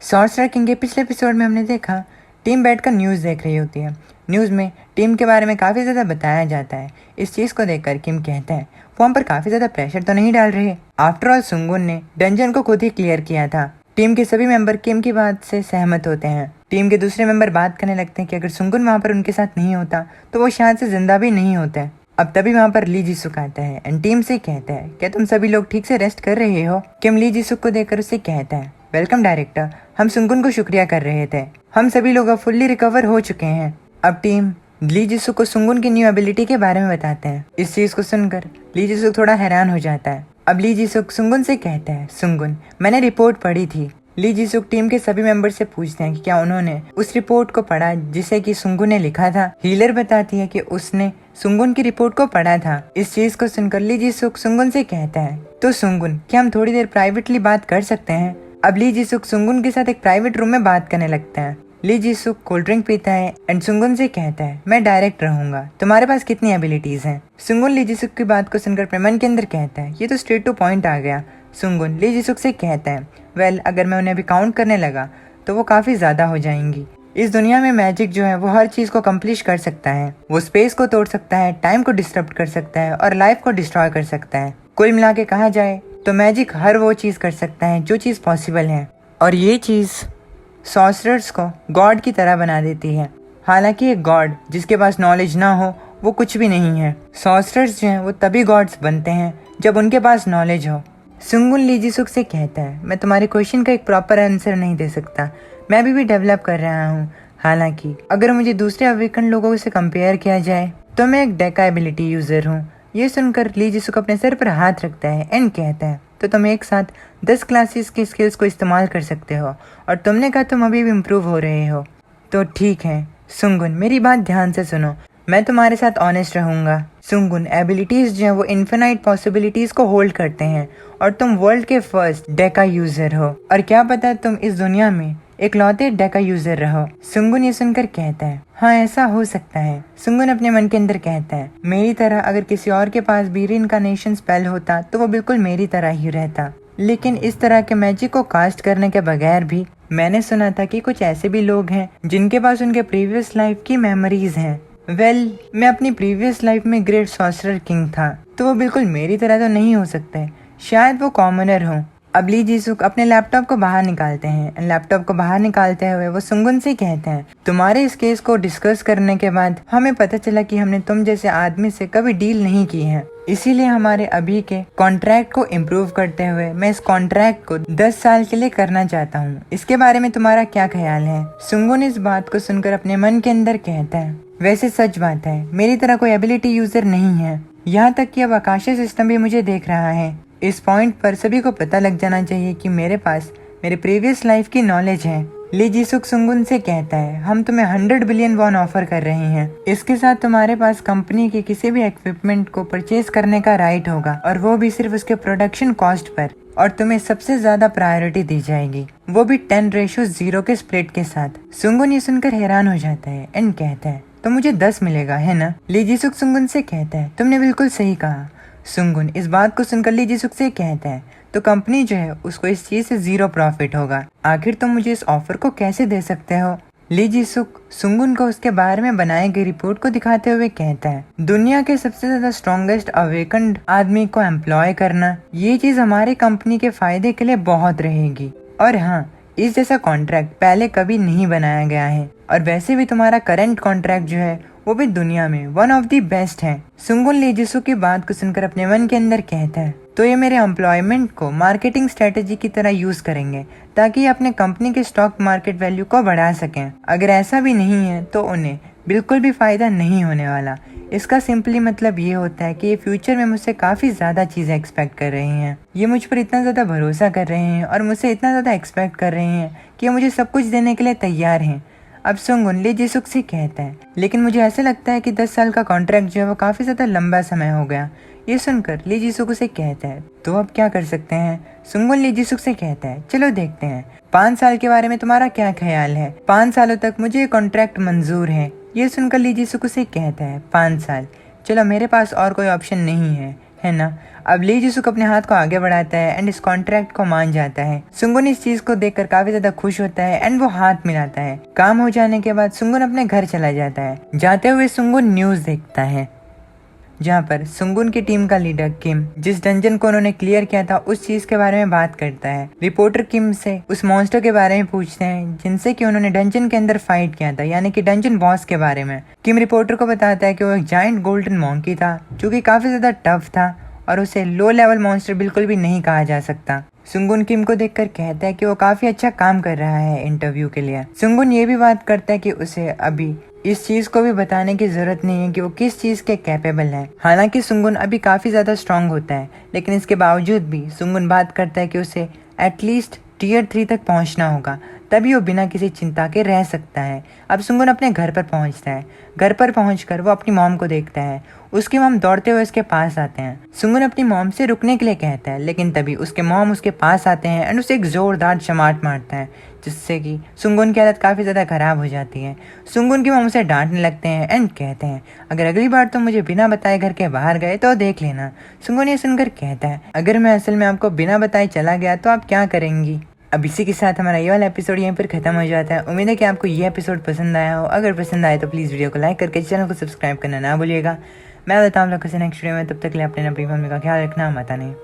Sorcerer king के पिछले episode में हमने देखा टीम बैठकर न्यूज़ देख रही होती है। न्यूज़ में टीम के बारे में काफ़ी ज़्यादा बताया जाता है। इस चीज़ को देखकर किम कहता है वो हम पर काफ़ी ज़्यादा प्रेशर तो नहीं डाल रहे। आफ्टर ऑल सुंगुन ने डंजन को खुद ही क्लियर किया था। टीम के सभी मेंबर किम की बात से सहमत होते हैं। टीम के दूसरे मेंबर बात करने लगते हैं कि अगर सुंगुन वहाँ पर उनके साथ नहीं होता तो वो शायद से जिंदा भी नहीं होते। अब तभी वहाँ पर ली जीसुक आता है एंड टीम से कहता है क्या तुम सभी लोग ठीक से रेस्ट कर रहे हो। किम ली जीसुक को देखकर उससे कहता है वेलकम डायरेक्टर, हम सुंगुन को शुक्रिया कर रहे थे। हम सभी लोग अब फुल्ली रिकवर हो चुके हैं। अब टीम ली जीसुक को सुंगुन की न्यू एबिलिटी के बारे में बताते हैं। इस चीज को सुनकर ली जीसुक थोड़ा हैरान हो जाता है। अब ली जीसुक सुंगुन से कहता है सुंगुन मैंने रिपोर्ट पढ़ी थी। ली जीसुक टीम के सभी मेंबर से पूछते हैं कि क्या उन्होंने उस रिपोर्ट को पढ़ा जिसे कि सुंगुन ने लिखा था। हीलर बताती है कि उसने सुंगुन की रिपोर्ट को पढ़ा था। इस चीज को सुनकर ली जीसुक सुंगुन से कहता है तो सुंगुन क्या हम थोड़ी देर प्राइवेटली बात कर सकते हैं। अब ली जीसुक सुंगुन के साथ एक प्राइवेट रूम में बात करने लगता है। ली जीसुक कोल्ड ड्रिंक पीता है एंड सुंगुन से कहता है मैं डायरेक्ट रहूंगा, तुम्हारे पास कितनी एबिलिटीज हैं। सुंगुन ली जीसुक की बात को सुनकर अपने मन के अंदर कहता है ये तो स्ट्रेट टू पॉइंट आ गया। सुंगुन ली जीसुक से कहता है वेल अगर मैं उन्हें अभी काउंट करने लगा तो वो काफी ज्यादा हो जाएंगी। इस दुनिया में मैजिक जो है वो हर चीज को कम्प्लीट कर सकता है। वो स्पेस को तोड़ सकता है, टाइम को डिस्टर्ब कर सकता है और लाइफ को डिस्ट्रॉय कर सकता है। कुल मिला के कहा जाए तो मैजिक हर वो चीज कर सकता है जो चीज पॉसिबल है और ये चीज सॉर्सरर्स को गॉड की तरह बना देती है। हालांकि एक गॉड जिसके पास नॉलेज ना हो वो कुछ भी नहीं है। सॉर्सरर्स जो हैं वो तभी गॉड्स बनते हैं जब उनके पास नॉलेज हो। सुंगुन ली जीसुक से कहता है मैं तुम्हारे क्वेश्चन का एक प्रॉपर आंसर नहीं दे सकता, मैं अभी भी डेवलप कर रहा हूँ। हालांकि अगर मुझे दूसरे अवेकन लोगों से कंपेयर किया जाए तो मैं एक डेका एबिलिटी यूजर हूँ। ये सुनकर ली जीसुक अपने सर पर हाथ रखता है एंड कहता है तो तुम एक साथ 10 क्लासेस की स्किल्स को इस्तेमाल कर सकते हो और तुमने कहा तुम अभी भी इम्प्रूव हो रहे हो। तो ठीक है सुंगुन, मेरी बात ध्यान से सुनो, मैं तुम्हारे साथ ऑनेस्ट रहूंगा। सुंगुन एबिलिटीज जो है वो इनफिनाइट पॉसिबिलिटीज को होल्ड करते हैं और तुम वर्ल्ड के फर्स्ट डेका यूजर हो और क्या पता तुम इस दुनिया में इकलौते डेका यूजर रहो। सुंगुन ये सुनकर कहता है हाँ ऐसा हो सकता है। सुंगुन अपने मन के अंदर कहता है मेरी तरह अगर किसी और के पास भी रीइंकार्नेशन स्पेल होता तो वो बिल्कुल मेरी तरह ही रहता। लेकिन इस तरह के मैजिक को कास्ट करने के बगैर भी मैंने सुना था कि कुछ ऐसे भी लोग हैं जिनके पास उनके प्रीवियस लाइफ की मेमोरीज हैं। मैं अपनी प्रीवियस लाइफ में ग्रेट सॉर्सरर किंग था तो वो बिल्कुल मेरी तरह तो नहीं हो सकते, शायद वो कॉमनर हो। अब ली जीसुक अपने लैपटॉप को बाहर निकालते हैं। लैपटॉप को बाहर निकालते हुए वो सुंगुन से कहते हैं तुम्हारे इस केस को डिस्कस करने के बाद हमें पता चला कि हमने तुम जैसे आदमी से कभी डील नहीं की है, इसीलिए हमारे अभी के कॉन्ट्रैक्ट को इम्प्रूव करते हुए मैं इस कॉन्ट्रैक्ट को 10 साल के लिए करना चाहता हूँ। इसके बारे में तुम्हारा क्या ख्याल है। सुंगुन इस बात को सुनकर अपने मन के अंदर कहता है वैसे सच बात है मेरी तरह कोई एबिलिटी यूजर नहीं है, यहाँ तक कि अब आकाशीय सिस्टम भी मुझे देख रहा है। इस पॉइंट पर सभी को पता लग जाना चाहिए कि मेरे पास मेरे प्रीवियस लाइफ की नॉलेज है। ली जीसुक सुंगुन से कहता है हम तुम्हें 100 बिलियन वॉन ऑफर कर रहे हैं। इसके साथ तुम्हारे पास कंपनी के किसी भी इक्विपमेंट को परचेज करने का राइट होगा और वो भी सिर्फ उसके प्रोडक्शन कॉस्ट पर, और तुम्हें सबसे ज्यादा प्रायोरिटी दी जाएगी, वो भी 10:0 के स्प्लिट के साथ। सुंगुन ये सुनकर हैरान हो जाता है एंड कहता है तो मुझे 10 मिलेगा है ना। ली जीसुक सुंगुन से कहता है तुमने बिल्कुल सही कहा। सुंगुन इस बात को सुनकर ली जीसुक से कहता है तो कंपनी जो है उसको इस चीज से 0 प्रॉफिट होगा। आखिर तुम मुझे इस ऑफर को कैसे दे सकते हो। ली जीसुक सुंगुन को उसके बारे में बनाई गई रिपोर्ट को दिखाते हुए कहता है दुनिया के सबसे ज्यादा स्ट्रॉन्गेस्ट अवेकन्ड आदमी को एम्प्लॉय करना, ये चीज हमारे कंपनी के फायदे के लिए बहुत रहेगी। और हाँ, इस जैसा कॉन्ट्रैक्ट पहले कभी नहीं बनाया गया है और वैसे भी तुम्हारा करंट कॉन्ट्रैक्ट जो है वो भी दुनिया में वन ऑफ द बेस्ट है। सुंगुन ली जीसुक की बात को सुनकर अपने मन के अंदर कहता है तो ये मेरे एम्प्लॉयमेंट को मार्केटिंग स्ट्रेटेजी की तरह यूज करेंगे ताकि ये अपने कंपनी के स्टॉक मार्केट वैल्यू को बढ़ा सकें। अगर ऐसा भी नहीं है तो उन्हें बिल्कुल भी फायदा नहीं होने वाला। इसका सिंपली मतलब ये होता है कि ये फ्यूचर में मुझसे काफी ज्यादा चीजें एक्सपेक्ट कर रहे हैं। ये मुझ पर इतना ज्यादा भरोसा कर रहे हैं और मुझसे इतना ज्यादा एक्सपेक्ट कर रहे हैं कि मुझे सब कुछ देने के लिए तैयार हैं। अब सुंगुन ली जीसुक से कहता है लेकिन मुझे ऐसा लगता है कि 10 साल का कॉन्ट्रैक्ट जो है वो काफी ज्यादा लंबा समय हो गया। ये सुनकर ली जीसुक उसे कहता है तो अब क्या कर सकते हैं। सुंगुन ली जीसुक से कहता है चलो देखते हैं 5 साल के बारे में तुम्हारा क्या ख्याल है। 5 सालों तक मुझे ये कॉन्ट्रैक्ट मंजूर है। ये सुनकर ली जीसुक उसे कहता है 5 साल, चलो मेरे पास और कोई ऑप्शन नहीं है है ना। अब ली जिसुक अपने हाथ को आगे बढ़ाता है एंड इस कॉन्ट्रैक्ट को मान जाता है। सुंगुन इस चीज को देखकर काफी ज्यादा खुश होता है एंड वो हाथ मिलाता है। काम हो जाने के बाद सुंगुन अपने घर चला जाता है। जाते हुए सुंगुन न्यूज देखता है जहाँ पर सुंगुन की टीम का लीडर किम जिस डंजन को उन्होंने क्लियर किया था उस चीज के बारे में बात करता है। रिपोर्टर किम से उस मॉन्स्टर के बारे में पूछते हैं जिनसे कि उन्होंने डंजन के अंदर फाइट किया था, यानी कि डंजन बॉस के बारे में। किम रिपोर्टर को बताता है कि वो एक जायंट गोल्डन मॉन्की था जो कि काफी ज्यादा टफ था और उसे लो लेवल मॉन्स्टर बिल्कुल भी नहीं कहा जा सकता। सुंगुन किम को देखकर कहता है कि वो काफी अच्छा काम कर रहा है इंटरव्यू के लिए। सुंगुन ये भी बात करता है कि उसे अभी इस चीज को भी बताने की जरूरत नहीं है कि वो किस चीज के कैपेबल है। हालांकि सुंगुन अभी काफी ज्यादा स्ट्रांग होता है, लेकिन इसके बावजूद भी सुंगुन बात करता है कि उसे एटलीस्ट टियर 3 तक पहुंचना होगा, तभी वो बिना किसी चिंता के रह सकता है। अब सुंगुन अपने घर पर पहुंचता है। घर पर पहुंचकर वो अपनी मॉम को देखता है। उसकी मॉम दौड़ते हुए उसके पास आते हैं। सुंगुन अपनी मॉम से रुकने के लिए कहता है, लेकिन तभी उसके मॉम उसके पास आते हैं एंड उसे एक जोरदार चमाट मारता है, जिससे कि सुंगुन की हालत काफ़ी ज़्यादा खराब हो जाती है। सुंगुन की मॉम उसे डांटने लगते हैं एंड कहते हैं, अगर अगली बार तुम मुझे बिना बताए घर के बाहर गए तो देख लेना। सुंगुन ये सुनकर कहता है, अगर मैं असल में आपको बिना बताए चला गया तो आप क्या करेंगी। अब इसी के साथ हमारा ये वाला एपिसोड यहीं पर खत्म हो जाता है। उम्मीद है कि आपको ये एपिसोड पसंद आया हो। अगर पसंद आए तो प्लीज़ वीडियो को लाइक करके चैनल को सब्सक्राइब करना ना भूलिएगा। मैं बताऊँ आप लोग से नेक्स्ट वीडियो में, तब तक के लिए अपने अपनी मम्मी का ख्याल रखना। माता नहीं।